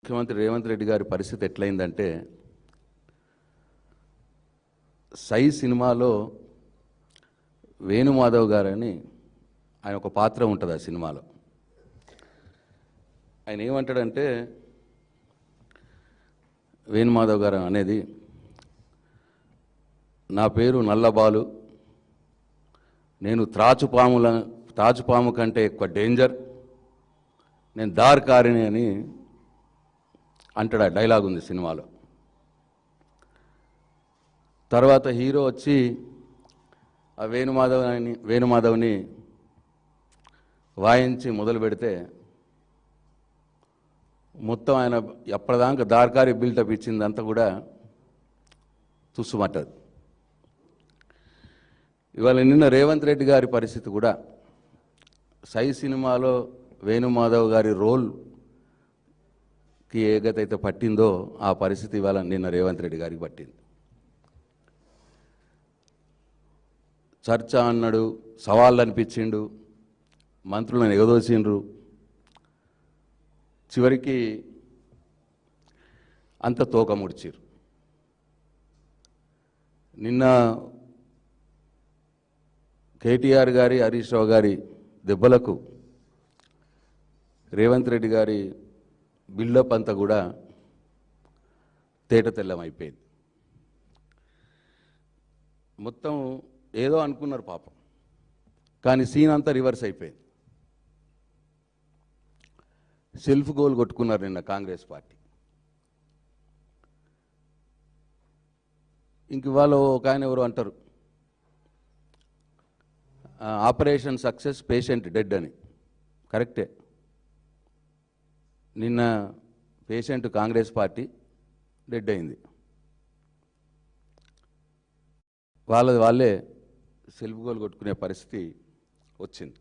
ముఖ్యమంత్రి రేవంత్ రెడ్డి గారి పరిస్థితి ఎట్లయిందంటే, సై సినిమాలో వేణుమాధవ్ గారని ఆయన ఒక పాత్ర ఉంటుంది ఆ సినిమాలో. ఆయన ఏమంటాడంటే, వేణుమాధవ్ గారు అనేది, నా పేరు నల్లబాలు, నేను త్రాచుపాము కంటే ఎక్కువ డేంజర్, నేను దార్కారిని అని అంటాడు. ఆ డైలాగ్ ఉంది సినిమాలో. తర్వాత హీరో వచ్చి ఆ వేణుమాధవ్ని వాయించి మొదలు పెడితే మొత్తం ఆయన ఎప్పటిదాకా దార్కారి బిల్టప్ ఇచ్చిందంతా కూడా తుస్సుమట్టదు. ఇవాళ నిన్న రేవంత్ రెడ్డి గారి పరిస్థితి కూడా సై సినిమాలో వేణుమాధవ్ గారి రోల్కి ఏ గతైతే పట్టిందో ఆ పరిస్థితి ఇవాళ నిన్న రేవంత్ రెడ్డి గారికి పట్టింది. చర్చ అన్నాడు, సవాళ్ళు అనిపించిండు, మంత్రులను ఎగదోసిండ్రు, చివరికి అంత తోక ముడిచిరు. నిన్న కేటీఆర్ గారి, హరీష్ రావు గారి దెబ్బలకు రేవంత్ రెడ్డి గారి బిల్డప్ అంతా కూడా తేట తెల్లమైపోయింది. మొత్తం ఏదో అనుకున్నారు పాపం, కానీ సీన్ అంతా రివర్స్ అయిపోయింది. సెల్ఫ్ గోల్ కొట్టుకున్నారు నిన్న కాంగ్రెస్ పార్టీ. ఇంక ఇవాళ ఒక ఆయన ఎవరు అంటారు, ఆపరేషన్ సక్సెస్ పేషెంట్ డెడ్ అని. కరెక్టే. నిన్న పేషెంట్ కాంగ్రెస్ పార్టీ డెడ్ అయింది. వాళ్ళే సెల్ఫ్ గోల్ కొట్టుకునే పరిస్థితి వచ్చింది.